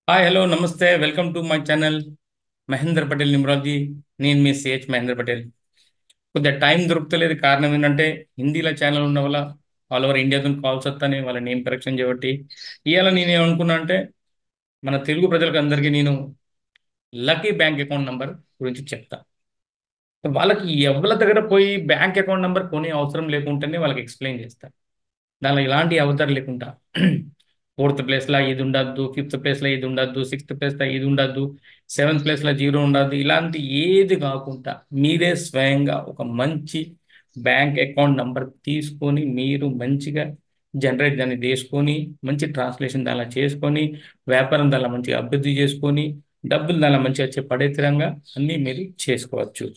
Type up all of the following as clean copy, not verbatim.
Hi hello నమస్తే welcome to my channel Mahender Patel numerology. నేను మీ CH Mahender Patel. కొద్దిగా టైం దొరుకుతలేదు. కారణం ఏంటంటే హిందీలో ఛానల్ ఉన్న వల్ల ఆల్ ఓవర్ ఇండియాతో కాల్స్ వస్తానే వాళ్ళ నేమ్ కరెక్షన్ చేయబట్టి ఇవాళ నేను ఏమనుకున్నా అంటే మన తెలుగు ప్రజలకు అందరికీ నేను లక్కీ బ్యాంక్ అకౌంట్ నంబర్ గురించి చెప్తా. వాళ్ళకి ఎవరి దగ్గర పోయి బ్యాంక్ అకౌంట్ నంబర్ కొనే అవసరం లేకుండానే వాళ్ళకి ఎక్స్ప్లెయిన్ చేస్తా. దానిలో ఎలాంటి అవతారం లేకుండా ఫోర్త్ ప్లేస్లో ఇది ఉండద్దు, ఫిఫ్త్ ప్లేస్లో ఇది ఉండద్దు, సిక్స్త్ ప్లేస్లో ఇది ఉండద్దు, సెవెంత్ ప్లేస్లో జీరో ఉండద్దు, ఇలాంటి ఏది కాకుండా మీరే స్వయంగా ఒక మంచి బ్యాంక్ అకౌంట్ నంబర్ తీసుకొని మీరు మంచిగా జనరేట్ దాన్ని చేసుకొని మంచి ట్రాన్స్లేషన్ దానిలో చేసుకొని వ్యాపారం దానిలో మంచిగా అభివృద్ధి చేసుకొని డబ్బులు దానిలో మంచిగా వచ్చే పడేతరంగా అన్నీ మీరు చేసుకోవచ్చు.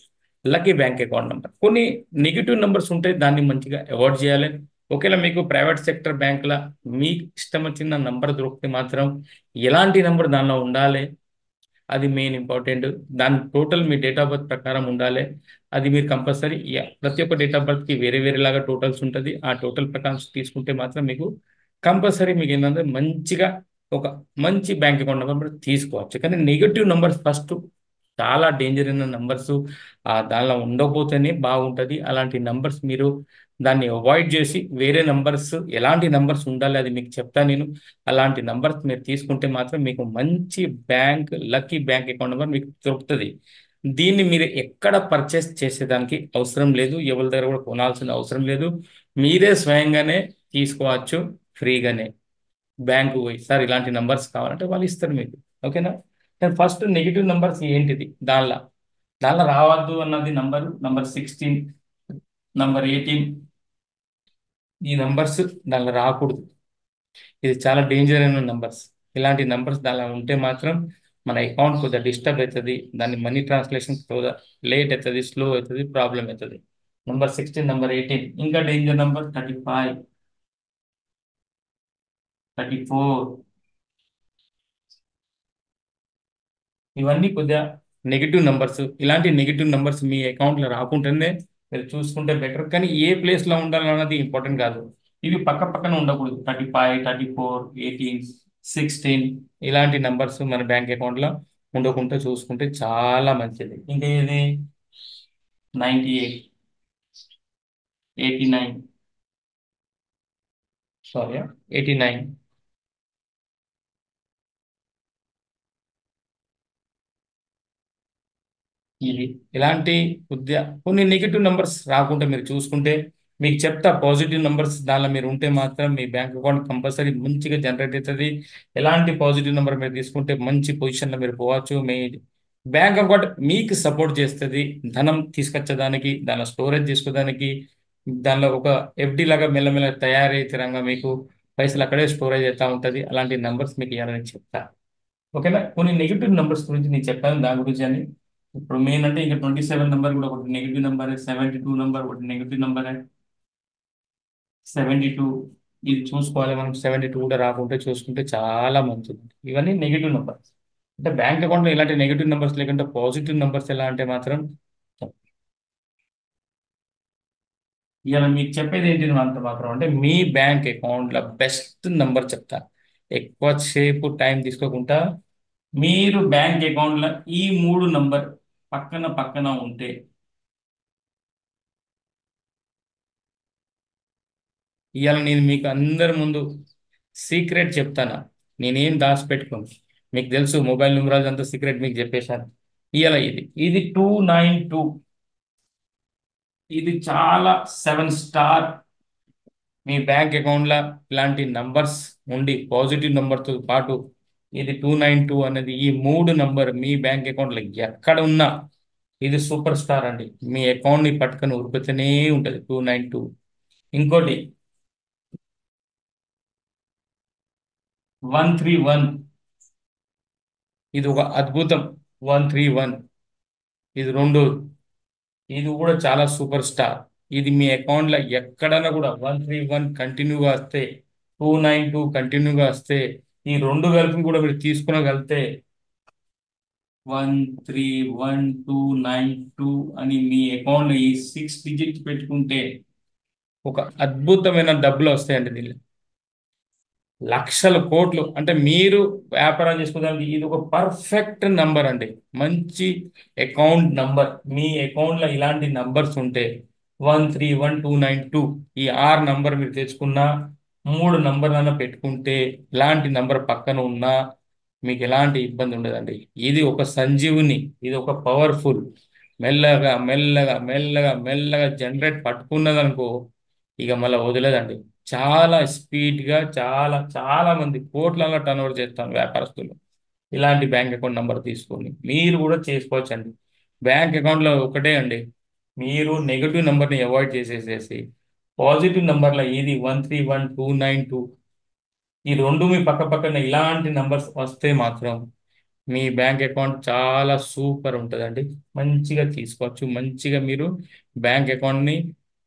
లక్కీ బ్యాంక్ అకౌంట్ నంబర్ కొన్ని నెగిటివ్ నెంబర్స్ ఉంటాయి, దాన్ని మంచిగా అవాయిడ్ చేయాలి. ఒకవేళ మీకు ప్రైవేట్ సెక్టర్ బ్యాంకుల మీకు ఇష్టం వచ్చిన నంబర్ దొరికితే మాత్రం ఎలాంటి నంబర్ దానిలో ఉండాలి, అది మెయిన్ ఇంపార్టెంట్. దాని total me date of birth ప్రకారం ఉండాలి. అది మీరు కంపల్సరీ ప్రతి ఒక్క డేట్ ఆఫ్ బర్త్కి వేరే వేరేలాగా టోటల్స్ ఉంటుంది. ఆ టోటల్ ప్రకారం తీసుకుంటే మాత్రం మీకు కంపల్సరీ మీకు ఏంటంటే మంచిగా ఒక మంచి బ్యాంక్ అకౌంట్ నెంబర్ తీసుకోవచ్చు. కానీ నెగిటివ్ నెంబర్స్ ఫస్ట్ చాలా డేంజర్ అయిన నంబర్స్ దానిలో ఉండకపోతేనే బాగుంటుంది. అలాంటి నంబర్స్ మీరు దాన్ని అవాయిడ్ చేసి వేరే నంబర్స్ ఎలాంటి నంబర్స్ ఉండాలి అది మీకు చెప్తా నేను. అలాంటి నంబర్స్ మీరు తీసుకుంటే మాత్రం మీకు మంచి లక్కీ బ్యాంక్ అకౌంట్ నెంబర్ మీకు దొరుకుతుంది. దీన్ని మీరు ఎక్కడ పర్చేస్ చేసేదానికి అవసరం లేదు, ఎవరి దగ్గర కూడా కొనాల్సిన అవసరం లేదు. మీరే స్వయంగానే తీసుకోవచ్చు ఫ్రీగానే. బ్యాంకు పోయి సార్ ఇలాంటి నంబర్స్ కావాలంటే వాళ్ళు ఇస్తారు మీకు. ఓకేనా? ఫస్ట్ నెగిటివ్ నంబర్స్ ఏంటిది దానిలో దానిలో రావద్దు అన్నది నంబర్ 16, నంబర్ 18, ఈ నంబర్స్ దానిలో రాకూడదు. ఇది చాలా డేంజర్ అయిన నంబర్స్. ఇలాంటి నంబర్స్ దానిలో ఉంటే మాత్రం మన అకౌంట్ కొద్దిగా డిస్టర్బ్ అవుతుంది. దాని మనీ ట్రాన్స్లేషన్ కొద్దిగా లేట్ అవుతుంది, స్లో అవుతుంది, ప్రాబ్లం అవుతుంది. నంబర్ 16, నంబర్ 18, ఇంకా డేంజర్ నంబర్ 35, 34, ఇవన్నీ కొద్దిగా నెగిటివ్ నంబర్స్. ఇలాంటి నెగిటివ్ నంబర్స్ మీ అకౌంట్లో రాకుండానే మీరు చూసుకుంటే బెటర్. కానీ ఏ ప్లేస్లో ఉండాలన్నది ఇంపార్టెంట్ కాదు. ఇవి పక్క పక్కన ఉండకూడదు. 35, 34, 18, 16 ఇలాంటి నంబర్స్ మన బ్యాంక్ అకౌంట్లో ఉండకుండా చూసుకుంటే చాలా మంచిది. ఇంకా ఇది 98, 89, సారీ 89, ఇది ఇలాంటి కొన్ని నెగిటివ్ నెంబర్స్ రాకుండా మీరు చూసుకుంటే మీకు చెప్తా. పాజిటివ్ నెంబర్స్ దానిలో మీరు ఉంటే మాత్రం మీ బ్యాంక్ అకౌంట్ కంపల్సరీ మంచిగా జనరేట్ అవుతుంది. ఎలాంటి పాజిటివ్ నెంబర్ మీరు తీసుకుంటే మంచి పొజిషన్లో మీరు పోవచ్చు. మీ బ్యాంక్ అకౌంట్ మీకు సపోర్ట్ చేస్తుంది ధనం తీసుకొచ్చేదానికి, దానిలో స్టోరేజ్ చేసుకోవడానికి. దానిలో ఒక ఎఫ్డి లాగా మెల్లమెల్ల తయారైతే రంగా మీకు పైసలు అక్కడే స్టోరేజ్ అవుతూ ఉంటుంది. అలాంటి నెంబర్స్ మీకు ఇవ్వాలని చెప్తా. ఓకేనా? కొన్ని నెగిటివ్ నెంబర్స్ గురించి నేను చెప్పాను దాని గురించి అని. ఇప్పుడు మెయిన్ అంటే ఇంకా 27 నెంబర్ కూడా ఒకటి నెగిటివ్ నెంబర్, 72 నెంబర్ ఒకటి నెగిటివ్ నెంబర్, 72 ఇది చూసుకోవాలి మనం. 72 కూడా రాకుంటే చూసుకుంటే చాలా మంచిది. ఇవన్నీ నెగిటివ్ నెంబర్స్. అంటే బ్యాంక్ అకౌంట్లో ఇలాంటి నెగిటివ్ నెంబర్స్ లేకుంటే పాజిటివ్ నెంబర్స్ ఎలా అంటే మాత్రం ఇవాళ మీకు చెప్పేది ఏంటి అంత మాత్రం అంటే మీ బ్యాంక్ అకౌంట్లో బెస్ట్ నెంబర్ చెప్తా. ఎక్కువ సేపు టైం తీసుకోకుండా మీరు బ్యాంక్ అకౌంట్లో ఈ మూడు నంబర్ పక్కన పక్కన ఉంటే ఇవాళ నేను మీకు అందరి ముందు సీక్రెట్ చెప్తాను. నేనేం దాచిపెట్టుకోను. మీకు తెలుసు మొబైల్ నెంబర్ అంతా సీక్రెట్ మీకు చెప్పేశాను. ఇవాళ ఇది 292. ఇది చాలా 7 స్టార్. మీ బ్యాంక్ అకౌంట్లో ఇలాంటి నంబర్స్ ఉండి పాజిటివ్ నెంబర్తో పాటు ఇది 292 అనేది ఈ మూడు నంబర్ మీ బ్యాంక్ అకౌంట్లో ఎక్కడ ఉన్నా ఇది సూపర్ స్టార్ అండి. మీ అకౌంట్ని పట్టుకొని ఉరుకుతూనే ఉంటుంది 292. ఇంకోటి 131, ఇది ఒక అద్భుతం. 131 ఇది రెండు. ఇది కూడా చాలా సూపర్ స్టార్. ఇది మీ అకౌంట్లో ఎక్కడైనా కూడా 131 కంటిన్యూగా వస్తే, 292 కంటిన్యూగా వస్తే, ఈ రెండు కలిపి కూడా మీరు తీసుకునగలితే 131292 అని మీ అకౌంట్లో ఈ 6 డిజిట్స్ పెట్టుకుంటే ఒక అద్భుతమైన డబ్బులు వస్తాయండి దీనిలో. లక్షల కోట్లు అంటే మీరు వ్యాపారం చేసుకోవడానికి ఇది ఒక పర్ఫెక్ట్ నంబర్ అండి. మంచి అకౌంట్ నంబర్. మీ అకౌంట్లో ఇలాంటి నంబర్స్ ఉంటే 131292 ఈ ఆరు నంబర్ మీరు తెచ్చుకున్నా, మూడు నంబర్లైనా పెట్టుకుంటే, ఇలాంటి నంబర్ పక్కన ఉన్నా మీకు ఎలాంటి ఇబ్బంది ఉండదండి. ఇది ఒక సంజీవుని, ఇది ఒక పవర్ఫుల్. మెల్లగా మెల్లగా మెల్లగా మెల్లగా జనరేట్ పట్టుకున్నదనుకో ఇక మళ్ళీ వదిలేదండి. చాలా స్పీడ్గా చాలా చాలా మంది కోట్లలో టర్నోవర్ చేస్తాను వ్యాపారస్తులు. ఇలాంటి బ్యాంక్ అకౌంట్ నెంబర్ తీసుకొని మీరు కూడా చేసుకోవచ్చండి. బ్యాంక్ అకౌంట్లో ఒకటే అండి, మీరు నెగటివ్ నెంబర్ని అవాయిడ్ చేసేసేసి పాజిటివ్ నెంబర్లో ఇది 131292 ఈ రెండు మీ పక్క పక్కన ఇలాంటి నంబర్స్ వస్తే మాత్రం మీ బ్యాంక్ అకౌంట్ చాలా సూపర్ ఉంటుందండి. మంచిగా తీసుకోవచ్చు. మంచిగా మీరు బ్యాంక్ అకౌంట్ని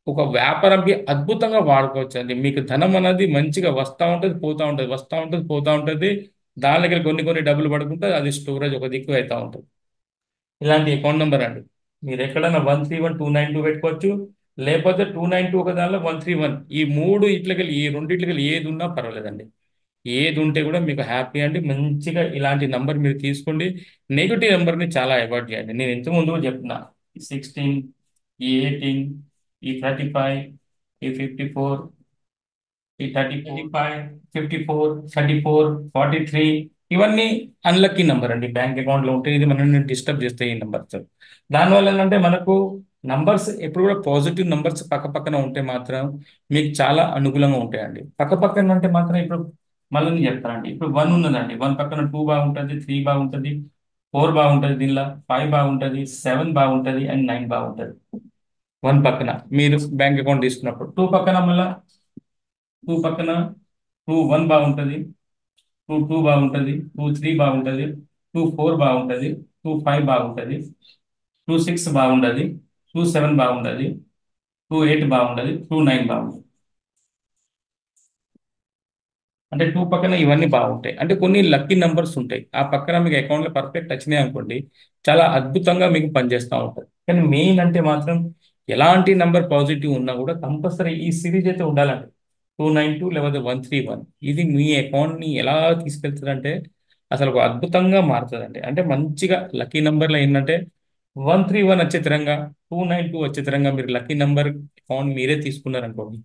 ఒక వ్యాపారంకి అద్భుతంగా వాడుకోవచ్చు అండి. మీకు ధనం అనేది మంచిగా వస్తూ ఉంటుంది, పోతూ ఉంటుంది, వస్తూ ఉంటుంది, పోతూ ఉంటుంది. దానిలోకి కొన్ని కొన్ని డబ్బులు పడుకుంటే అది స్టోరేజ్ ఒక దిక్కు అవుతూ ఉంటుంది. ఇలాంటి అకౌంట్ నెంబర్ అండి. మీరు ఎక్కడైనా 131292 పెట్టుకోవచ్చు. లేకపోతే 292 ఒక దానిలో 131 ఈ మూడు ఇట్లకెళ్ళి ఈ రెండిట్లకెళ్ళి ఏది ఉన్నా పర్వాలేదండి. ఏది ఉంటే కూడా మీకు హ్యాపీ అండి. మంచిగా ఇలాంటి నంబర్ మీరు తీసుకోండి. నెగిటివ్ నెంబర్ని చాలా అవాయిడ్ చేయండి. నేను ఇంతకుముందు కూడా చెప్తున్నా, 16, ఈ 18, ఈ 35, ఈ 54, ఈ 35, 54, 34, 43 ఇవన్నీ అన్లక్కీ నెంబర్ అండి. బ్యాంక్ అకౌంట్లో ఉంటే ఇది మనల్ని డిస్టర్బ్ చేస్తాయి ఈ నెంబర్స్. దానివల్ల ఏంటంటే మనకు నంబర్స్ ఎప్పుడు కూడా పాజిటివ్ నంబర్స్ పక్క పక్కన ఉంటే మాత్రం మీకు చాలా అనుకూలంగా ఉంటాయండి. పక్క పక్కన అంటే మాత్రం ఇప్పుడు మళ్ళీ నేను చెప్తానండి. ఇప్పుడు 1 ఉన్నదండి, 1 పక్కన 2 బాగుంటుంది, 3 బాగుంటుంది, 4 బాగుంటుంది, దీనిలో 5 బాగుంటుంది, 7 బాగుంటుంది అండ్ 9 బాగుంటుంది. 1 పక్కన మీరు బ్యాంక్ అకౌంట్ తీసుకున్నప్పుడు 2 పక్కన మళ్ళీ 2 పక్కన 1 బాగుంటుంది, 2 బాగుంటుంది, 3 బాగుంటుంది, 4 బాగుంటుంది, 5 బాగుంటుంది, 6 బాగుంటుంది, 7 బాగుంటుంది, 8 బాగుంటుంది, 9 బాగుంటుంది. అంటే 2 పక్కన ఇవన్నీ బాగుంటాయి. అంటే కొన్ని లక్కీ నెంబర్స్ ఉంటాయి. ఆ పక్కన మీకు అకౌంట్లో పర్ఫెక్ట్ వచ్చినాయి అనుకోండి, చాలా అద్భుతంగా మీకు పనిచేస్తూ ఉంటుంది. కానీ మెయిన్ అంటే మాత్రం ఎలాంటి నెంబర్ పాజిటివ్ ఉన్నా కూడా కంపల్సరీ ఈ సిరీస్ అయితే ఉండాలండి. 292 లేకపోతే 131 ఇది మీ అకౌంట్ని ఎలా తీసుకెళ్తుందంటే అసలు ఒక అద్భుతంగా మారుతుందండి. అంటే మంచిగా లక్కీ నెంబర్లో ఏంటంటే 131 వచ్చే తరంగా, 292 వచ్చే తరంగా మీరు లక్కీ నెంబర్ అకౌంట్ మీరే తీసుకున్నారనుకోండి,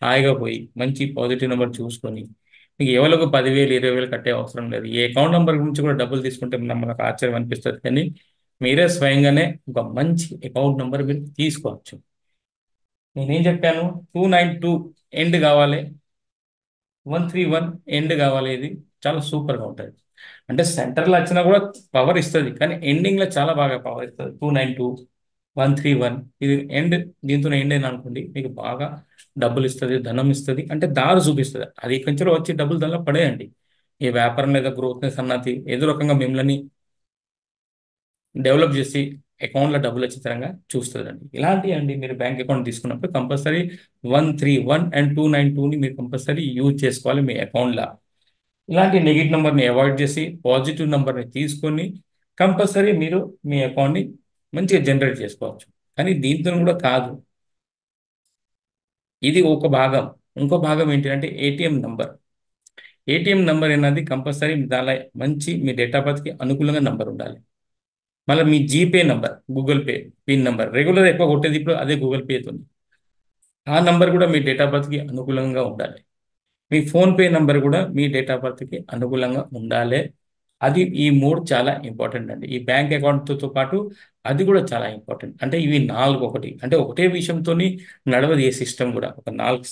హాయిగా పోయి మంచి పాజిటివ్ నెంబర్ చూసుకొని మీకు ఎవరికి 10,000 20,000 కట్టే అవసరం లేదు. ఈ అకౌంట్ నెంబర్ గురించి కూడా డబ్బులు తీసుకుంటే మనకు ఆశ్చర్యం అనిపిస్తుంది. కానీ మీరే స్వయంగానే ఒక మంచి అకౌంట్ నెంబర్ మీరు తీసుకోవచ్చు. నేనేం చెప్పాను, 292 ఎండ్ కావాలి, 131 ఎండ్ కావాలి. ఇది చాలా సూపర్గా ఉంటుంది. అంటే సెంటర్లో వచ్చినా కూడా పవర్ ఇస్తుంది, కానీ ఎండింగ్లో చాలా బాగా పవర్ ఇస్తుంది. 292, 131 ఇది ఎండ్. దీంతో ఎండ్ అయినా అనుకోండి మీకు బాగా డబ్బులు ఇస్తుంది, ధనం ఇస్తుంది, అంటే దారి చూపిస్తుంది. అది కొంచెం వచ్చి డబ్బులు దానిలో పడేయండి. ఈ వ్యాపారం లేదా గ్రోత్నెస్ అన్నది ఏదో రకంగా మిమ్మల్ని డెవలప్ చేసి అకౌంట్లో డబ్బులు వచ్చే తరంగా చూస్తుందండి. ఇలాంటి అండి మీరు బ్యాంక్ అకౌంట్ తీసుకున్నప్పుడు కంపల్సరీ 131 అండ్ 292ని మీరు కంపల్సరీ యూజ్ చేసుకోవాలి మీ అకౌంట్లో. ఇలాంటి నెగిటివ్ నెంబర్ని అవాయిడ్ చేసి పాజిటివ్ నెంబర్ని తీసుకొని కంపల్సరీ మీరు మీ అకౌంట్ని మంచిగా జనరేట్ చేసుకోవచ్చు. కానీ దీంతో కూడా కాదు, ఇది ఒక భాగం. ఇంకో భాగం ఏంటంటే ఏటీఎం నంబర్. ఏటీఎం నంబర్ అనేది కంపల్సరీ దానిలో మంచి మీ డేట్ ఆఫ్ బర్త్కి అనుకూలంగా నంబర్ ఉండాలి. మళ్ళీ మీ GPay number, Google Pay pin number regular ఎక్కువ కొట్టేది ఇప్పుడు అదే గూగుల్ పే ఉంది. ఆ నంబర్ కూడా మీ డేట్ ఆఫ్ బర్త్కి అనుకూలంగా ఉండాలి. మీ ఫోన్పే నంబర్ కూడా మీ డేట్ ఆఫ్ బర్త్కి అనుకూలంగా ఉండాలి. అది ఈ మూడు చాలా ఇంపార్టెంట్ అండి. ఈ బ్యాంక్ అకౌంట్తో పాటు అది కూడా చాలా ఇంపార్టెంట్. అంటే ఇవి నాలుగు ఒకటి, అంటే ఒకటే విషయంతో నడవదు. ఏ సిస్టమ్ కూడా ఒక నాలుగు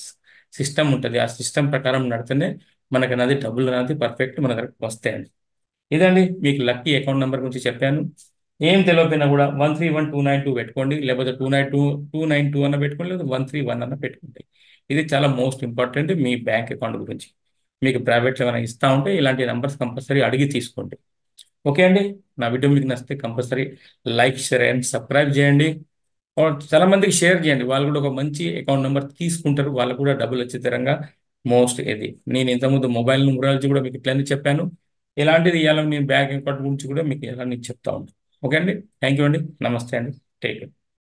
సిస్టమ్ ఉంటుంది. ఆ సిస్టమ్ ప్రకారం నడితేనే మనకు అనేది డబ్బులు అనేది పర్ఫెక్ట్ మన దగ్గరకు వస్తాయండి. ఇదండి మీకు లక్కీ అకౌంట్ నెంబర్ గురించి చెప్పాను. ఏం తెలియకపోయినా కూడా 131292 పెట్టుకోండి, లేకపోతే 292 అన్న పెట్టుకోండి, లేదా 131 అన్న పెట్టుకోండి. ఇది చాలా మోస్ట్ ఇంపార్టెంట్ మీ బ్యాంక్ అకౌంట్ గురించి. మీకు ప్రైవేట్లో ఏమైనా ఇస్తా ఉంటే ఇలాంటి నెంబర్స్ కంపల్సరీ అడిగి తీసుకోండి. ఓకే అండి. నా వీడియో మీకు నచ్చితే compulsory like, share and subscribe చేయండి. చాలా మందికి షేర్ చేయండి. వాళ్ళు కూడా ఒక మంచి అకౌంట్ నెంబర్ తీసుకుంటారు, వాళ్ళకు కూడా డబ్బులు వచ్చే తరంగా మోస్ట్ ఇది. నేను ఇంతకుముందు మొబైల్ న్యూమరాలజీ కూడా మీకు ఇట్లనే చెప్పాను. ఇలాంటిది ఇవ్వాలని నేను బ్యాంక్ అకౌంట్ గురించి కూడా మీకు ఇలాంటి చెప్తా ఉంటాను. ఓకే అండి. థ్యాంక్ యూ అండి. నమస్తే అండి. Take care.